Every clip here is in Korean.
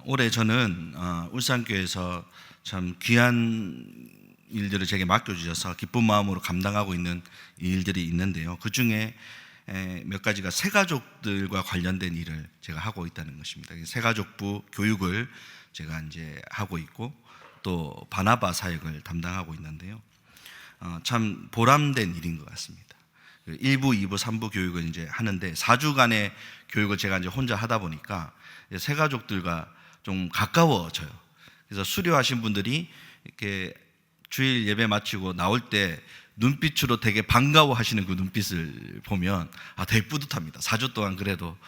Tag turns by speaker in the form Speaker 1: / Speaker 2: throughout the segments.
Speaker 1: 올해 저는 울산교회에서 참 귀한 일들을 제게 맡겨주셔서 기쁜 마음으로 감당하고 있는 일들이 있는데요. 그 중에 몇 가지가 새가족들과 관련된 일을 제가 하고 있다는 것입니다. 새가족부 교육을 제가 이제 하고 있고 또 바나바 사역을 담당하고 있는데요. 참 보람된 일인 것 같습니다. 1부, 2부, 3부 교육을 이제 하는데 4주간의 교육을 제가 이제 혼자 하다 보니까 새가족들과 좀 가까워져요. 그래서 수료하신 분들이 이렇게 주일 예배 마치고 나올 때 눈빛으로 되게 반가워하시는 그 눈빛을 보면 되게 뿌듯합니다. 4주 동안 그래도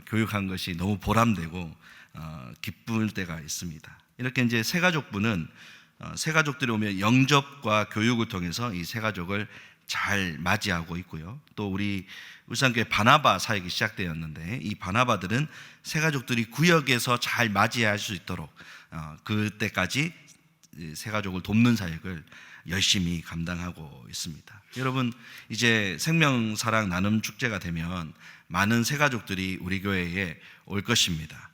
Speaker 1: 교육한 것이 너무 보람되고 기쁠 때가 있습니다. 이렇게 이제 새가족부는 새가족들이 오면 영접과 교육을 통해서 이 새가족을 잘 맞이하고 있고요. 또 우리 울산교회 바나바 사역이 시작되었는데 이 바나바들은 새가족들이 구역에서 잘 맞이할 수 있도록 그때까지 새가족을 돕는 사역을 열심히 감당하고 있습니다. 여러분, 이제 생명사랑 나눔 축제가 되면 많은 새가족들이 우리 교회에 올 것입니다.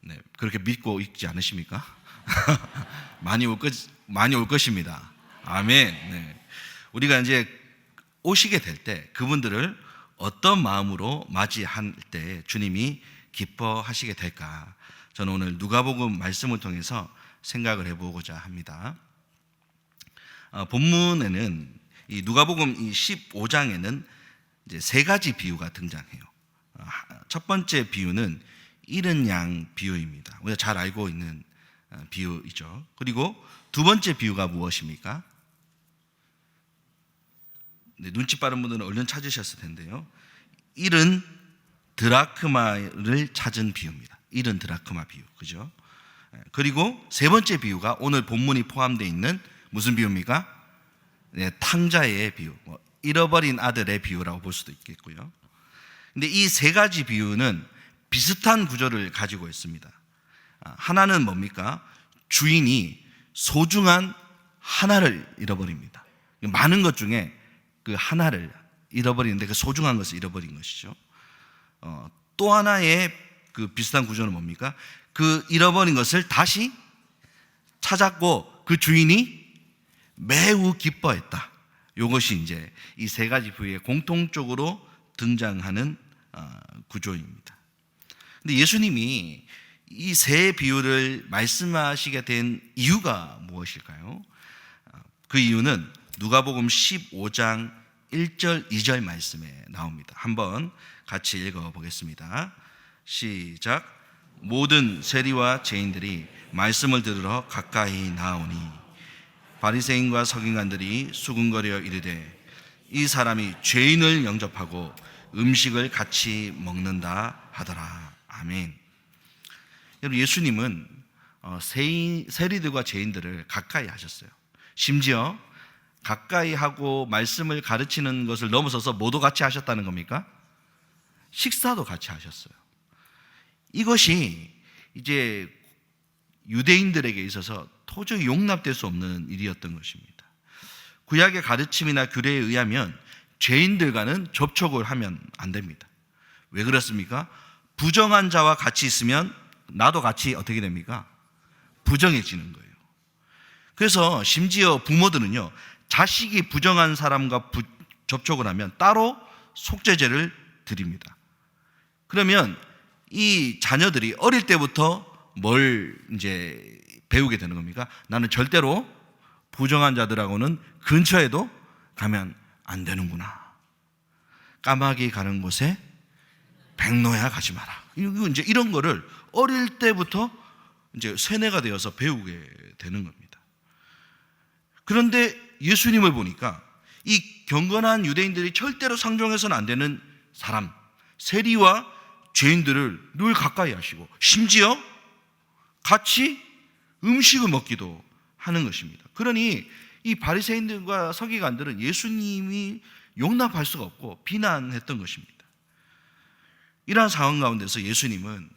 Speaker 1: 네, 그렇게 믿고 있지 않으십니까? 많이 올 것입니다. 아멘. 네. 우리가 이제 오시게 될 때 그분들을 어떤 마음으로 맞이할 때 주님이 기뻐하시게 될까? 저는 오늘 누가복음 말씀을 통해서 생각을 해보고자 합니다. 본문에는 이 누가복음 15장에는 이제 세 가지 비유가 등장해요. 첫 번째 비유는 잃은 양 비유입니다. 우리가 잘 알고 있는 비유이죠. 그리고 두 번째 비유가 무엇입니까? 네, 눈치 빠른 분들은 얼른 찾으셨을 텐데요. 잃은 드라크마를 찾은 비유입니다. 잃은 드라크마 비유, 그죠? 그리고 세 번째 비유가 오늘 본문이 포함되어 있는 무슨 비유입니까? 네, 탕자의 비유, 잃어버린 아들의 비유라고 볼 수도 있겠고요. 근데 이 세 가지 비유는 비슷한 구조를 가지고 있습니다. 하나는 뭡니까? 주인이 소중한 하나를 잃어버립니다. 많은 것 중에 그 하나를 잃어버리는데 그 소중한 것을 잃어버린 것이죠. 또 하나의 그 비슷한 구조는 뭡니까? 그 잃어버린 것을 다시 찾았고 그 주인이 매우 기뻐했다. 이것이 이제 이 세 가지 비유에 공통적으로 등장하는 구조입니다. 근데 예수님이 이 세 비유를 말씀하시게 된 이유가 무엇일까요? 그 이유는 누가복음 15장 1절 2절 말씀에 나옵니다. 한번 같이 읽어보겠습니다. 시작. 모든 세리와 죄인들이 말씀을 들으러 가까이 나오니 바리새인과 서기관들이 수군거려 이르되 이 사람이 죄인을 영접하고 음식을 같이 먹는다 하더라. 아멘. 여러분, 예수님은 세리들과 죄인들을 가까이 하셨어요. 심지어 가까이 하고 말씀을 가르치는 것을 넘어서서 뭐도 같이 하셨다는 겁니까? 식사도 같이 하셨어요. 이것이 이제 유대인들에게 있어서 도저히 용납될 수 없는 일이었던 것입니다. 구약의 가르침이나 규례에 의하면 죄인들과는 접촉을 하면 안 됩니다. 왜 그렇습니까? 부정한 자와 같이 있으면 나도 같이 어떻게 됩니까? 부정해지는 거예요. 그래서 심지어 부모들은요, 자식이 부정한 사람과 접촉을 하면 따로 속죄제를 드립니다. 그러면 이 자녀들이 어릴 때부터 뭘 이제 배우게 되는 겁니까? 나는 절대로 부정한 자들하고는 근처에도 가면 안 되는구나. 까마귀 가는 곳에 백노야 가지 마라. 이거 이제 이런 거를 어릴 때부터 이제 세뇌가 되어서 배우게 되는 겁니다. 그런데 예수님을 보니까 이 경건한 유대인들이 절대로 상종해서는 안 되는 사람, 세리와 죄인들을 늘 가까이 하시고 심지어 같이 음식을 먹기도 하는 것입니다. 그러니 이 바리새인들과 서기관들은 예수님이 용납할 수가 없고 비난했던 것입니다. 이러한 상황 가운데서 예수님은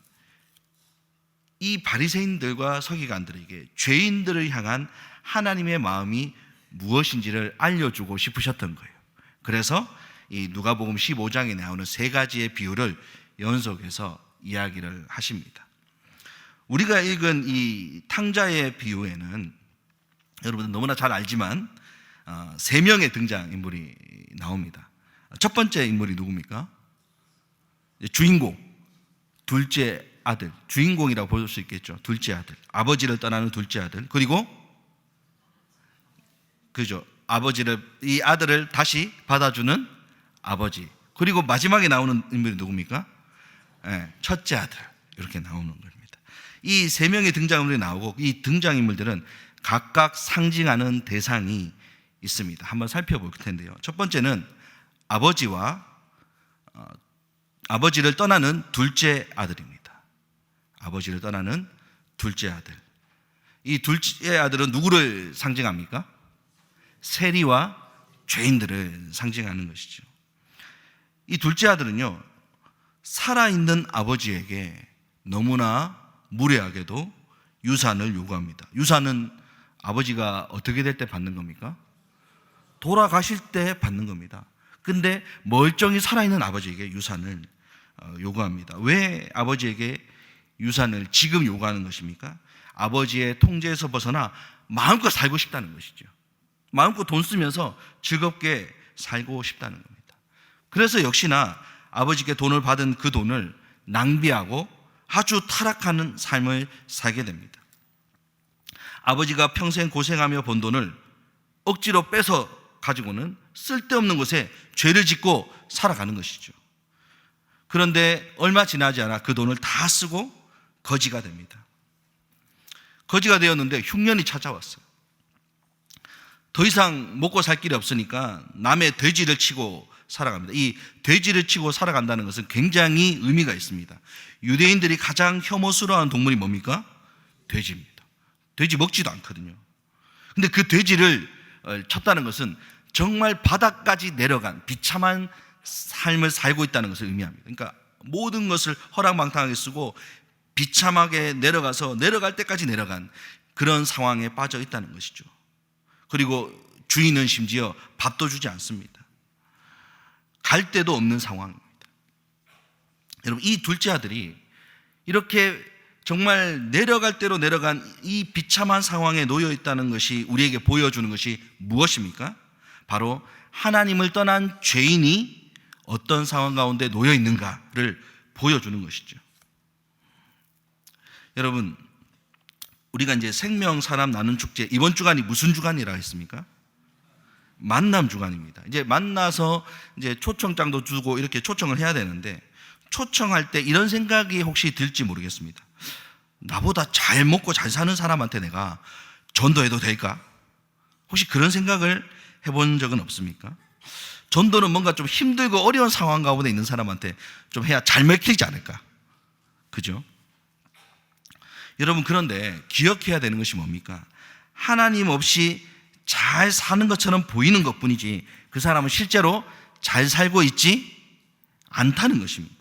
Speaker 1: 이 바리새인들과 서기관들에게 죄인들을 향한 하나님의 마음이 무엇인지를 알려주고 싶으셨던 거예요. 그래서 이 누가복음 15장에 나오는 세 가지의 비유를 연속해서 이야기를 하십니다. 우리가 읽은 이 탕자의 비유에는 여러분 너무나 잘 알지만 3명의 등장인물이 나옵니다. 첫 번째 인물이 누굽니까? 주인공, 둘째 아들, 주인공이라고 볼 수 있겠죠. 둘째 아들, 아버지를 떠나는 둘째 아들, 그리고 이 아들을 다시 받아주는 아버지, 그리고 마지막에 나오는 인물이 누굽니까? 첫째 아들, 이렇게 나오는 겁니다. 이 3명의 등장인물이 나오고, 이 등장인물들은 각각 상징하는 대상이 있습니다. 한번 살펴볼 텐데요. 첫 번째는 아버지를 떠나는 둘째 아들입니다. 아버지를 떠나는 둘째 아들. 이 둘째 아들은 누구를 상징합니까? 세리와 죄인들을 상징하는 것이죠. 이 둘째 아들은요, 살아있는 아버지에게 너무나 무례하게도 유산을 요구합니다. 유산은 아버지가 어떻게 될 때 받는 겁니까? 돌아가실 때 받는 겁니다. 근데 멀쩡히 살아있는 아버지에게 유산을 요구합니다. 왜 아버지에게 유산을 지금 요구하는 것입니까? 아버지의 통제에서 벗어나 마음껏 살고 싶다는 것이죠. 마음껏 돈 쓰면서 즐겁게 살고 싶다는 겁니다. 그래서 역시나 아버지께 돈을 받은 그 돈을 낭비하고 아주 타락하는 삶을 살게 됩니다. 아버지가 평생 고생하며 번 돈을 억지로 뺏어 가지고는 쓸데없는 곳에 죄를 짓고 살아가는 것이죠. 그런데 얼마 지나지 않아 그 돈을 다 쓰고 거지가 됩니다. 거지가 되었는데 흉년이 찾아왔어요. 더 이상 먹고 살 길이 없으니까 남의 돼지를 치고 살아갑니다. 이 돼지를 치고 살아간다는 것은 굉장히 의미가 있습니다. 유대인들이 가장 혐오스러워하는 동물이 뭡니까? 돼지입니다. 돼지 먹지도 않거든요. 근데 그 돼지를 쳤다는 것은 정말 바닥까지 내려간 비참한 삶을 살고 있다는 것을 의미합니다. 그러니까 모든 것을 허랑방탕하게 쓰고 비참하게 내려가서 내려갈 때까지 내려간 그런 상황에 빠져 있다는 것이죠. 그리고 주인은 심지어 밥도 주지 않습니다. 갈 데도 없는 상황입니다. 여러분, 이 둘째 아들이 이렇게 정말 내려갈 대로 내려간 이 비참한 상황에 놓여 있다는 것이 우리에게 보여주는 것이 무엇입니까? 바로 하나님을 떠난 죄인이 어떤 상황 가운데 놓여 있는가를 보여주는 것이죠. 여러분, 우리가 이제 생명 사람 나눈 축제, 이번 주간이 무슨 주간이라 했습니까? 만남 주간입니다. 이제 만나서 이제 초청장도 주고 이렇게 초청을 해야 되는데, 초청할 때 이런 생각이 혹시 들지 모르겠습니다. 나보다 잘 먹고 잘 사는 사람한테 내가 전도해도 될까? 혹시 그런 생각을 해본 적은 없습니까? 전도는 뭔가 좀 힘들고 어려운 상황 가운데 있는 사람한테 좀 해야 잘 먹히지 않을까? 그죠? 여러분, 그런데 기억해야 되는 것이 뭡니까? 하나님 없이 잘 사는 것처럼 보이는 것뿐이지 그 사람은 실제로 잘 살고 있지 않다는 것입니다.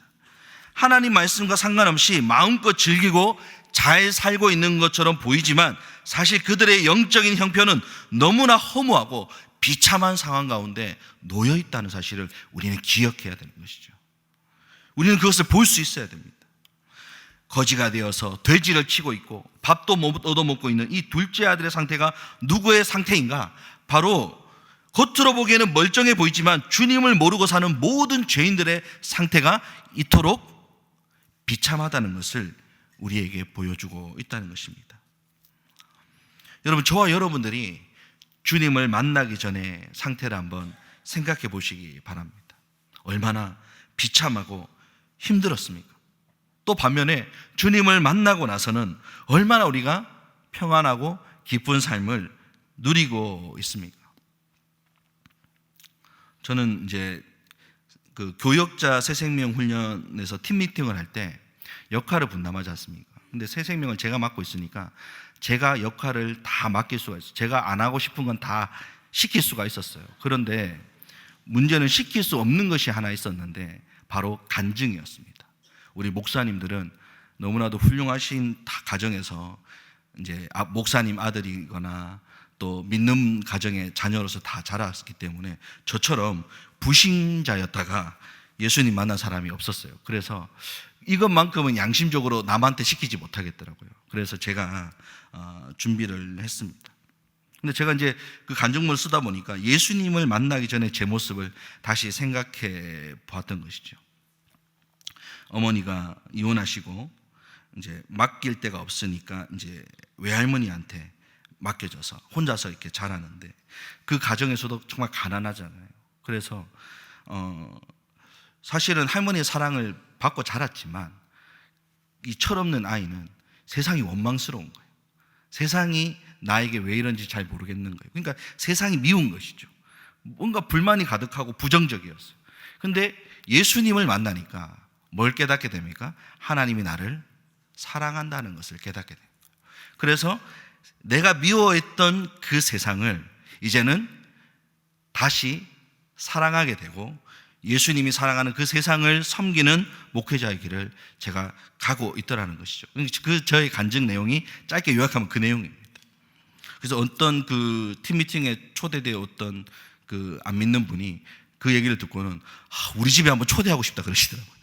Speaker 1: 하나님 말씀과 상관없이 마음껏 즐기고 잘 살고 있는 것처럼 보이지만 사실 그들의 영적인 형편은 너무나 허무하고 비참한 상황 가운데 놓여 있다는 사실을 우리는 기억해야 되는 것이죠. 우리는 그것을 볼 수 있어야 됩니다. 거지가 되어서 돼지를 치고 있고 밥도 못 얻어먹고 있는 이 둘째 아들의 상태가 누구의 상태인가? 바로 겉으로 보기에는 멀쩡해 보이지만 주님을 모르고 사는 모든 죄인들의 상태가 이토록 비참하다는 것을 우리에게 보여주고 있다는 것입니다. 여러분, 저와 여러분들이 주님을 만나기 전에 상태를 한번 생각해 보시기 바랍니다. 얼마나 비참하고 힘들었습니까? 또 반면에 주님을 만나고 나서는 얼마나 우리가 평안하고 기쁜 삶을 누리고 있습니까? 저는 이제 그 교역자 새생명 훈련에서 팀 미팅을 할 때 역할을 분담하지 않습니까? 근데 새생명을 제가 맡고 있으니까 제가 역할을 다 맡길 수가 있어요. 제가 안 하고 싶은 건 다 시킬 수가 있었어요. 그런데 문제는 시킬 수 없는 것이 하나 있었는데 바로 간증이었습니다. 우리 목사님들은 너무나도 훌륭하신 가정에서 이제 목사님 아들이거나 또 믿는 가정의 자녀로서 다 자랐기 때문에 저처럼 불신자였다가 예수님 만난 사람이 없었어요. 그래서 이것만큼은 양심적으로 남한테 시키지 못하겠더라고요. 그래서 제가 준비를 했습니다. 근데 제가 이제 그 간증문을 쓰다 보니까 예수님을 만나기 전에 제 모습을 다시 생각해 보았던 것이죠. 어머니가 이혼하시고 이제 맡길 데가 없으니까 이제 외할머니한테 맡겨져서 혼자서 이렇게 자라는데, 그 가정에서도 정말 가난하잖아요. 그래서 사실은 할머니의 사랑을 받고 자랐지만 이 철없는 아이는 세상이 원망스러운 거예요. 세상이 나에게 왜 이런지 잘 모르겠는 거예요. 그러니까 세상이 미운 것이죠. 뭔가 불만이 가득하고 부정적이었어요. 근데 예수님을 만나니까 뭘 깨닫게 됩니까? 하나님이 나를 사랑한다는 것을 깨닫게 됩니다. 그래서 내가 미워했던 그 세상을 이제는 다시 사랑하게 되고, 예수님이 사랑하는 그 세상을 섬기는 목회자의 길을 제가 가고 있더라는 것이죠. 그 저의 간증 내용이 짧게 요약하면 그 내용입니다. 그래서 어떤 그 팀미팅에 초대되어 어떤 그 안 믿는 분이 그 얘기를 듣고는 우리 집에 한번 초대하고 싶다 그러시더라고요.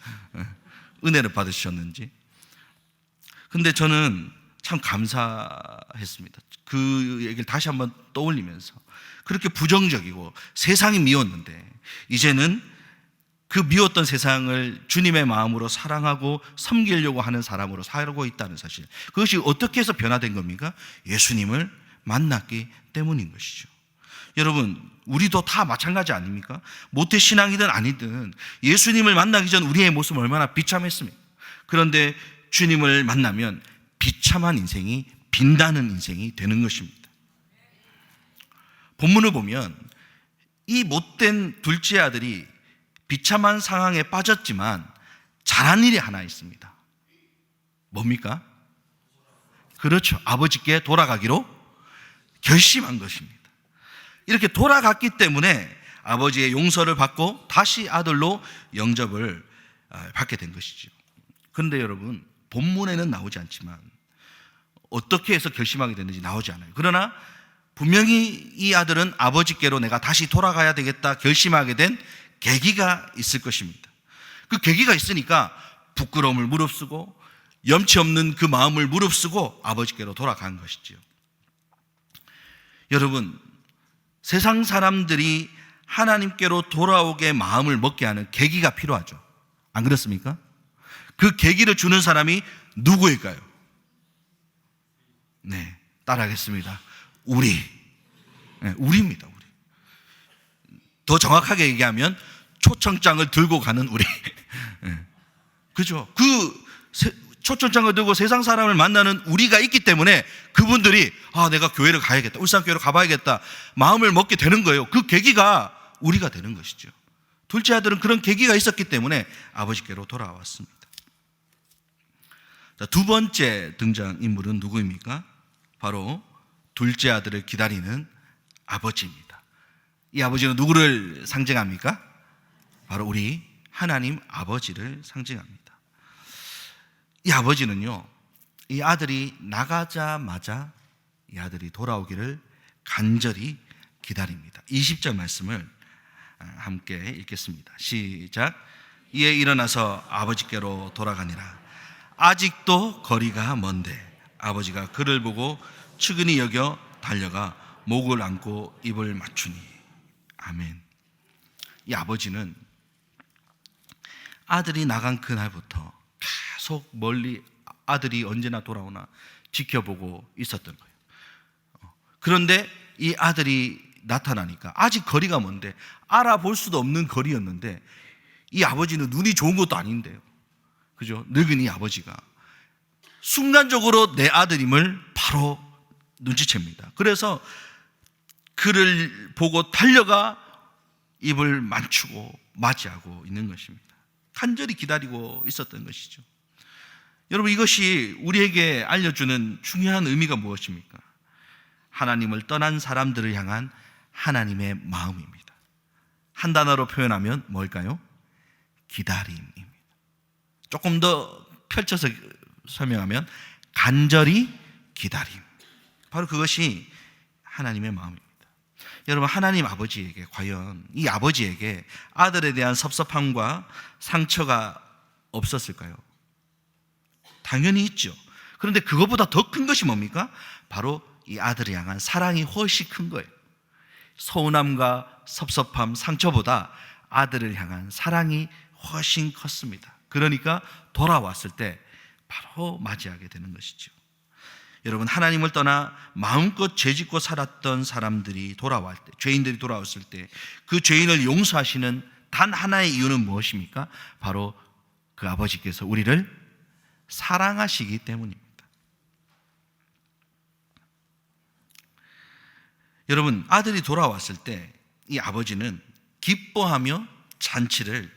Speaker 1: 은혜를 받으셨는지. 근데 저는 참 감사했습니다. 그 얘기를 다시 한번 떠올리면서 그렇게 부정적이고 세상이 미웠는데 이제는 그 미웠던 세상을 주님의 마음으로 사랑하고 섬기려고 하는 사람으로 살고 있다는 사실, 그것이 어떻게 해서 변화된 겁니까? 예수님을 만났기 때문인 것이죠. 여러분, 우리도 다 마찬가지 아닙니까? 모태신앙이든 아니든 예수님을 만나기 전 우리의 모습은 얼마나 비참했습니까? 그런데 주님을 만나면 비참한 인생이 빛나는 인생이 되는 것입니다. 본문을 보면 이 못된 둘째 아들이 비참한 상황에 빠졌지만 잘한 일이 하나 있습니다. 뭡니까? 그렇죠. 아버지께 돌아가기로 결심한 것입니다. 이렇게 돌아갔기 때문에 아버지의 용서를 받고 다시 아들로 영접을 받게 된 것이죠. 그런데 여러분, 본문에는 나오지 않지만 어떻게 해서 결심하게 됐는지 나오지 않아요. 그러나 분명히 이 아들은 아버지께로 내가 다시 돌아가야 되겠다 결심하게 된 계기가 있을 것입니다. 그 계기가 있으니까 부끄러움을 무릅쓰고 염치 없는 그 마음을 무릅쓰고 아버지께로 돌아간 것이지요. 여러분, 세상 사람들이 하나님께로 돌아오게 마음을 먹게 하는 계기가 필요하죠. 안 그렇습니까? 그 계기를 주는 사람이 누구일까요? 네, 따라하겠습니다. 우리입니다. 우리. 더 정확하게 얘기하면 초청장을 들고 가는 우리. 그죠? 그 초청장을 들고 세상 사람을 만나는 우리가 있기 때문에 그분들이 내가 교회를 가야겠다, 울산교회로 가봐야겠다 마음을 먹게 되는 거예요. 그 계기가 우리가 되는 것이죠. 둘째 아들은 그런 계기가 있었기 때문에 아버지께로 돌아왔습니다. 자, 두 번째 등장인물은 누구입니까? 바로 둘째 아들을 기다리는 아버지입니다. 이 아버지는 누구를 상징합니까? 바로 우리 하나님 아버지를 상징합니다. 이 아버지는요, 이 아들이 나가자마자 이 아들이 돌아오기를 간절히 기다립니다. 20절 말씀을 함께 읽겠습니다. 시작. 이에 일어나서 아버지께로 돌아가니라. 아직도 거리가 먼데 아버지가 그를 보고 측은히 여겨 달려가 목을 안고 입을 맞추니. 아멘. 이 아버지는 아들이 나간 그날부터 계속 멀리 아들이 언제나 돌아오나 지켜보고 있었던 거예요. 그런데 이 아들이 나타나니까 아직 거리가 먼데 알아볼 수도 없는 거리였는데 이 아버지는 눈이 좋은 것도 아닌데요. 그죠? 늙은 이 아버지가 순간적으로 내 아들임을 바로 눈치챕니다. 그래서 그를 보고 달려가 입을 맞추고 맞이하고 있는 것입니다. 간절히 기다리고 있었던 것이죠. 여러분, 이것이 우리에게 알려주는 중요한 의미가 무엇입니까? 하나님을 떠난 사람들을 향한 하나님의 마음입니다. 한 단어로 표현하면 뭘까요? 기다림입니다. 조금 더 펼쳐서 설명하면 간절히 기다림. 바로 그것이 하나님의 마음입니다. 여러분, 하나님 아버지에게 과연 이 아버지에게 아들에 대한 섭섭함과 상처가 없었을까요? 당연히 있죠. 그런데 그것보다 더 큰 것이 뭡니까? 바로 이 아들을 향한 사랑이 훨씬 큰 거예요. 서운함과 섭섭함, 상처보다 아들을 향한 사랑이 훨씬 컸습니다. 그러니까 돌아왔을 때 바로 맞이하게 되는 것이죠. 여러분, 하나님을 떠나 마음껏 죄짓고 살았던 사람들이 돌아올 때, 죄인들이 돌아왔을 때 그 죄인을 용서하시는 단 하나의 이유는 무엇입니까? 바로 그 아버지께서 우리를 사랑하시기 때문입니다. 여러분, 아들이 돌아왔을 때 이 아버지는 기뻐하며 잔치를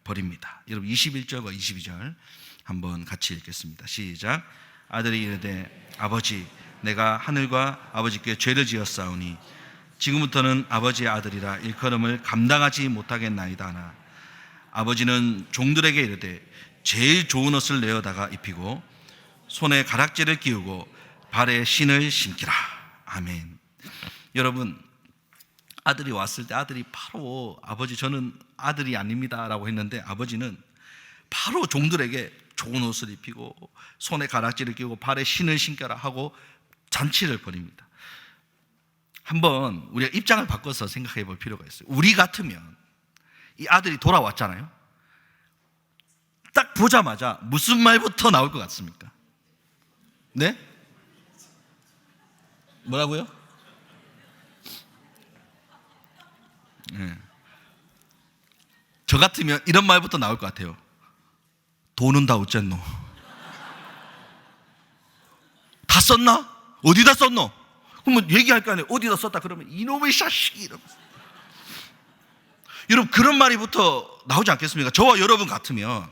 Speaker 1: 벌입니다. 여러분, 21절과 22절 한번 같이 읽겠습니다. 시작. 아들이 이르되 아버지, 내가 하늘과 아버지께 죄를 지었사오니 지금부터는 아버지의 아들이라 일컬음을 감당하지 못하겠나이다 하나 아버지는 종들에게 이르되 제일 좋은 옷을 내어다가 입히고 손에 가락지를 끼우고 발에 신을 신기라. 아멘. 여러분, 아들이 왔을 때 아들이 바로 아버지, 저는 아들이 아닙니다 라고 했는데 아버지는 바로 종들에게 좋은 옷을 입히고 손에 가락지를 끼우고 발에 신을 신겨라 하고 잔치를 벌입니다. 한번 우리가 입장을 바꿔서 생각해 볼 필요가 있어요. 우리 같으면 이 아들이 돌아왔잖아요. 딱 보자마자 무슨 말부터 나올 것 같습니까? 네? 뭐라고요? 네. 저 같으면 이런 말부터 나올 것 같아요. 돈은 다 어쨌노? 다 썼나? 어디다 썼노? 그러면 얘기할 거 아니에요. 어디다 썼다 그러면 이놈의 샤식이 이러면서. 여러분, 그런 말이부터 나오지 않겠습니까? 저와 여러분 같으면.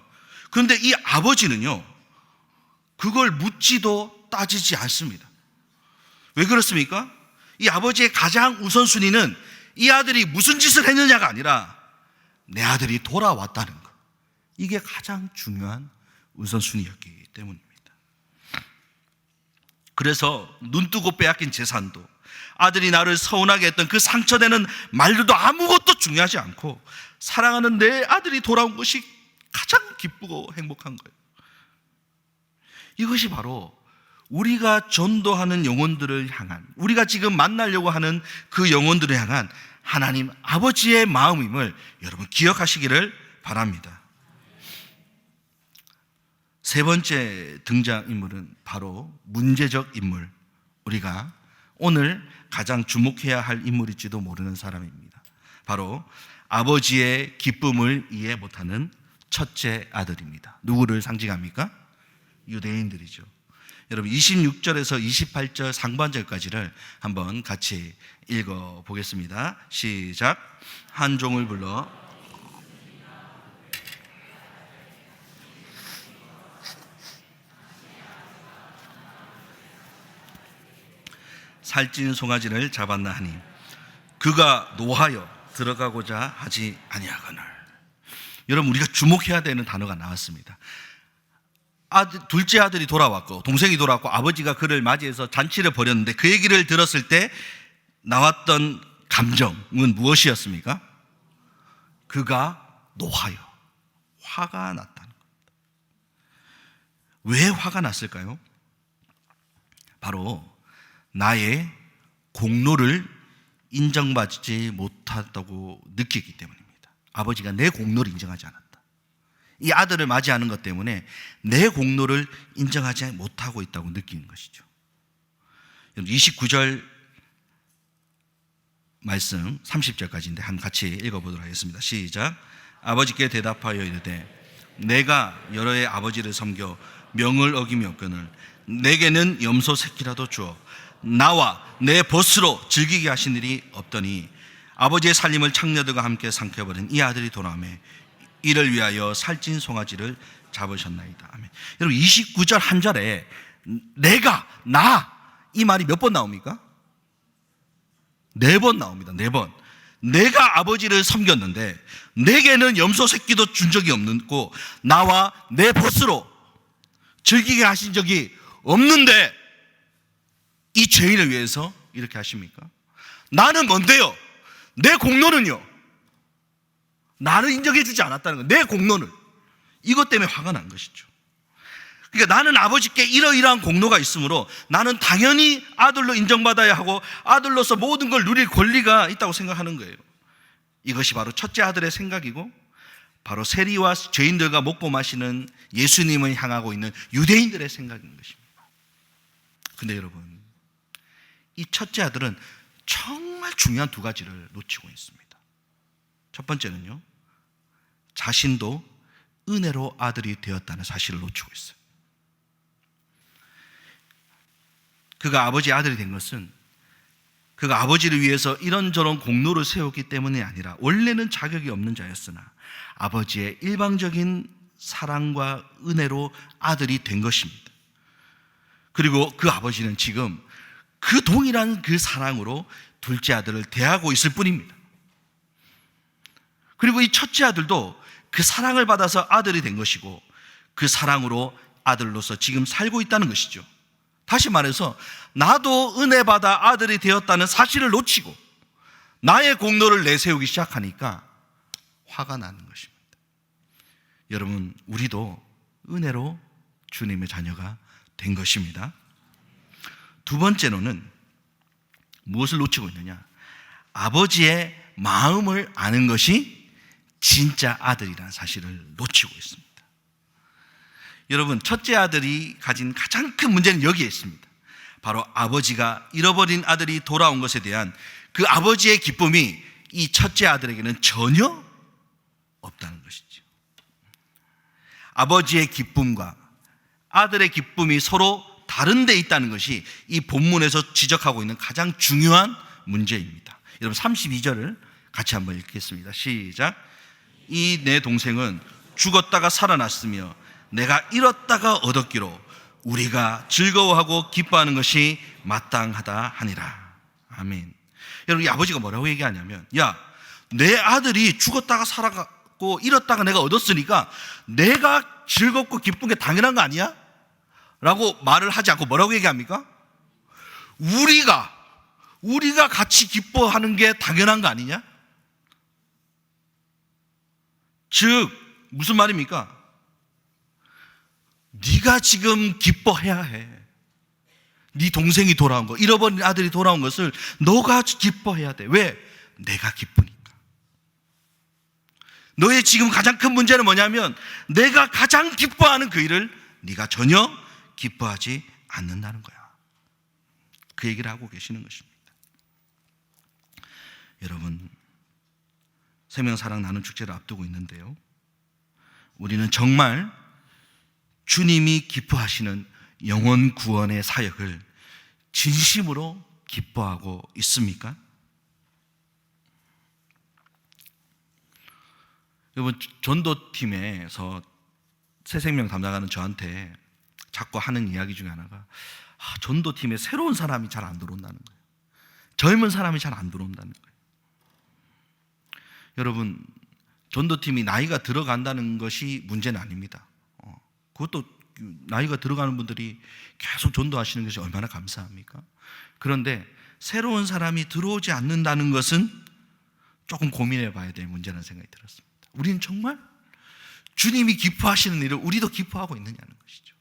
Speaker 1: 그런데 이 아버지는요, 그걸 묻지도 따지지 않습니다. 왜 그렇습니까? 이 아버지의 가장 우선순위는 이 아들이 무슨 짓을 했느냐가 아니라 내 아들이 돌아왔다는 것. 이게 가장 중요한 우선순위였기 때문입니다. 그래서 눈뜨고 빼앗긴 재산도, 아들이 나를 서운하게 했던 그 상처되는 말들도 아무것도 중요하지 않고 사랑하는 내 아들이 돌아온 것이 가장 기쁘고 행복한 거예요. 이것이 바로 우리가 전도하는 영혼들을 향한, 우리가 지금 만나려고 하는 그 영혼들을 향한 하나님 아버지의 마음임을 여러분 기억하시기를 바랍니다. 세 번째 등장인물은 바로 문제적 인물, 우리가 오늘 가장 주목해야 할 인물일지도 모르는 사람입니다. 바로 아버지의 기쁨을 이해 못하는 첫째 아들입니다. 누구를 상징합니까? 유대인들이죠. 여러분, 26절에서 28절 상반절까지를 한번 같이 읽어보겠습니다. 시작. 한 종을 불러 살찐 송아지를 잡았나 하니 그가 노하여 들어가고자 하지 아니하거늘. 여러분, 우리가 주목해야 되는 단어가 나왔습니다. 둘째 아들이 돌아왔고 동생이 돌아왔고 아버지가 그를 맞이해서 잔치를 벌였는데 그 얘기를 들었을 때 나왔던 감정은 무엇이었습니까? 그가 노하여, 화가 났다는 겁니다. 왜 화가 났을까요? 바로 나의 공로를 인정받지 못하다고 느끼기 때문입니다. 아버지가 내 공로를 인정하지 않았다. 이 아들을 맞이하는 것 때문에 내 공로를 인정하지 못하고 있다고 느끼는 것이죠. 29절 말씀 30절까지인데 한 같이 읽어보도록 하겠습니다. 시작. 아버지께 대답하여 이르되 내가 여러 해 아버지를 섬겨 명을 어기며 내게는 염소 새끼라도 주어 나와 내 벗으로 즐기게 하신 일이 없더니 아버지의 살림을 창녀들과 함께 삼켜버린 이 아들이 돌아오매 이를 위하여 살찐 송아지를 잡으셨나이다. 아멘. 여러분, 29절 한 절에 내가, 나, 이 말이 몇 번 나옵니까? 4번 나옵니다. 4번. 내가 아버지를 섬겼는데 내게는 염소 새끼도 준 적이 없고 나와 내 벗으로 즐기게 하신 적이 없는데 이 죄인을 위해서 이렇게 하십니까? 나는 뭔데요? 내 공로는요? 나를 인정해 주지 않았다는 거예요. 내 공로는. 이것 때문에 화가 난 것이죠. 그러니까 나는 아버지께 이러이러한 공로가 있으므로 나는 당연히 아들로 인정받아야 하고 아들로서 모든 걸 누릴 권리가 있다고 생각하는 거예요. 이것이 바로 첫째 아들의 생각이고 바로 세리와 죄인들과 먹고 마시는 예수님을 향하고 있는 유대인들의 생각인 것입니다. 근데 여러분, 이 첫째 아들은 정말 중요한 두 가지를 놓치고 있습니다. 첫 번째는요, 자신도 은혜로 아들이 되었다는 사실을 놓치고 있어요. 그가 아버지의 아들이 된 것은 그가 아버지를 위해서 이런저런 공로를 세웠기 때문이 아니라 원래는 자격이 없는 자였으나 아버지의 일방적인 사랑과 은혜로 아들이 된 것입니다. 그리고 그 아버지는 지금 그 동일한 그 사랑으로 둘째 아들을 대하고 있을 뿐입니다. 그리고 이 첫째 아들도 그 사랑을 받아서 아들이 된 것이고 그 사랑으로 아들로서 지금 살고 있다는 것이죠. 다시 말해서 나도 은혜 받아 아들이 되었다는 사실을 놓치고 나의 공로를 내세우기 시작하니까 화가 나는 것입니다. 여러분, 우리도 은혜로 주님의 자녀가 된 것입니다. 두 번째로는 무엇을 놓치고 있느냐? 아버지의 마음을 아는 것이 진짜 아들이라는 사실을 놓치고 있습니다. 여러분, 첫째 아들이 가진 가장 큰 문제는 여기에 있습니다. 바로 아버지가 잃어버린 아들이 돌아온 것에 대한 그 아버지의 기쁨이 이 첫째 아들에게는 전혀 없다는 것이죠. 아버지의 기쁨과 아들의 기쁨이 서로 다른 데 있다는 것이 이 본문에서 지적하고 있는 가장 중요한 문제입니다. 여러분, 32절을 같이 한번 읽겠습니다. 시작. 이 내 동생은 죽었다가 살아났으며 내가 잃었다가 얻었기로 우리가 즐거워하고 기뻐하는 것이 마땅하다 하니라. 아멘. 여러분, 이 아버지가 뭐라고 얘기하냐면, 야, 내 아들이 죽었다가 살아갔고 잃었다가 내가 얻었으니까 내가 즐겁고 기쁜 게 당연한 거 아니야? 라고 말을 하지 않고 뭐라고 얘기합니까? 우리가 같이 기뻐하는 게 당연한 거 아니냐? 즉 무슨 말입니까? 네가 지금 기뻐해야 해. 네 동생이 돌아온 거, 잃어버린 아들이 돌아온 것을 너가 기뻐해야 돼. 왜? 내가 기쁘니까. 너의 지금 가장 큰 문제는 뭐냐면 내가 가장 기뻐하는 그 일을 네가 전혀 기뻐하지 않는다는 거야. 그 얘기를 하고 계시는 것입니다. 여러분, 생명사랑 나눔 축제를 앞두고 있는데요, 우리는 정말 주님이 기뻐하시는 영혼 구원의 사역을 진심으로 기뻐하고 있습니까? 여러분, 전도팀에서 새생명 담당하는 저한테 자꾸 하는 이야기 중에 하나가 전도팀에 새로운 사람이 잘 안 들어온다는 거예요. 젊은 사람이 잘 안 들어온다는 거예요. 여러분, 전도팀이 나이가 들어간다는 것이 문제는 아닙니다. 그것도 나이가 들어가는 분들이 계속 전도하시는 것이 얼마나 감사합니까? 그런데 새로운 사람이 들어오지 않는다는 것은 조금 고민해 봐야 될 문제라는 생각이 들었습니다. 우리는 정말 주님이 기뻐하시는 일을 우리도 기뻐하고 있느냐는 것이죠.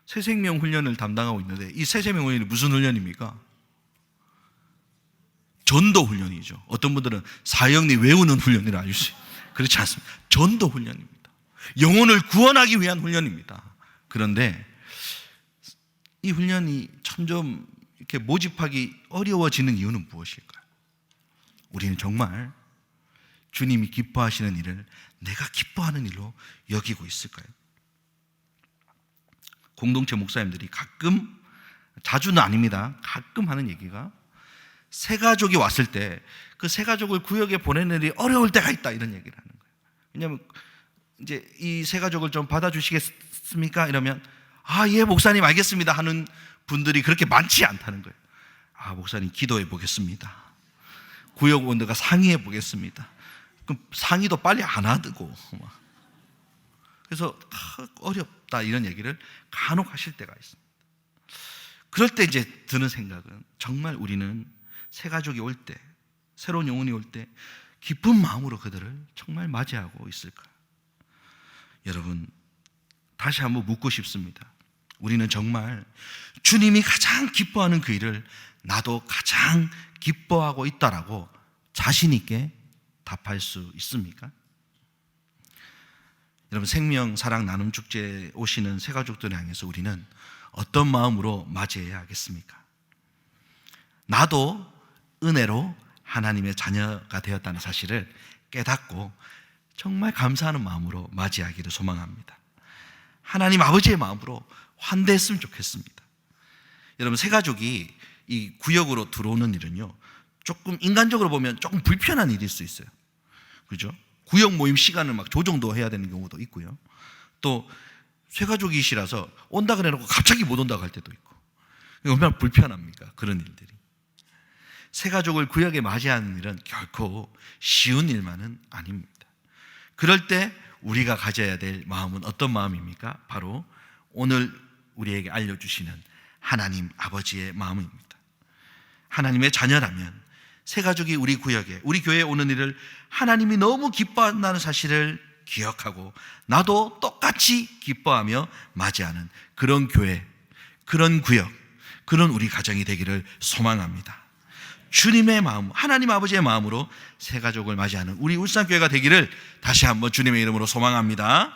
Speaker 1: 새생명 훈련을 담당하고 있는데 이 새생명 훈련이 무슨 훈련입니까? 전도 훈련이죠. 어떤 분들은 사형리 외우는 훈련이라 알고 있어요. 그렇지 않습니다. 전도 훈련입니다. 영혼을 구원하기 위한 훈련입니다. 그런데 이 훈련이 점점 이렇게 모집하기 어려워지는 이유는 무엇일까요? 우리는 정말 주님이 기뻐하시는 일을 내가 기뻐하는 일로 여기고 있을까요? 공동체 목사님들이 가끔, 자주는 아닙니다, 가끔 하는 얘기가 새 가족이 왔을 때 그 새 가족을 구역에 보내는 일이 어려울 때가 있다, 이런 얘기를 하는 거예요. 왜냐하면 이제 이 새 가족을 좀 받아주시겠습니까? 이러면 예 목사님 알겠습니다 하는 분들이 그렇게 많지 않다는 거예요. 목사님 기도해 보겠습니다. 구역원들과 상의해 보겠습니다. 그럼 상의도 빨리 안 하고 그래서 어렵다, 이런 얘기를 간혹 하실 때가 있습니다. 그럴 때 이제 드는 생각은 정말 우리는 새 가족이 올 때, 새로운 영혼이 올 때 기쁜 마음으로 그들을 정말 맞이하고 있을까? 여러분, 다시 한번 묻고 싶습니다. 우리는 정말 주님이 가장 기뻐하는 그 일을 나도 가장 기뻐하고 있다라고 자신 있게 답할 수 있습니까? 여러분, 생명 사랑 나눔 축제에 오시는 새 가족들을 향해서 우리는 어떤 마음으로 맞이해야 하겠습니까? 나도 은혜로 하나님의 자녀가 되었다는 사실을 깨닫고 정말 감사하는 마음으로 맞이하기를 소망합니다. 하나님 아버지의 마음으로 환대했으면 좋겠습니다. 여러분, 새 가족이 이 구역으로 들어오는 일은요, 조금 인간적으로 보면 조금 불편한 일일 수 있어요. 그죠? 구역 모임 시간을 막 조정도 해야 되는 경우도 있고요. 또 새 가족이시라서 온다 그래놓고 갑자기 못 온다고 할 때도 있고, 얼마나 불편합니까? 그런 일들이. 새 가족을 구역에 맞이하는 일은 결코 쉬운 일만은 아닙니다. 그럴 때 우리가 가져야 될 마음은 어떤 마음입니까? 바로 오늘 우리에게 알려주시는 하나님 아버지의 마음입니다. 하나님의 자녀라면 새 가족이 우리 구역에, 우리 교회에 오는 일을 하나님이 너무 기뻐한다는 사실을 기억하고 나도 똑같이 기뻐하며 맞이하는 그런 교회, 그런 구역, 그런 우리 가정이 되기를 소망합니다. 주님의 마음, 하나님 아버지의 마음으로 새 가족을 맞이하는 우리 울산교회가 되기를 다시 한번 주님의 이름으로 소망합니다.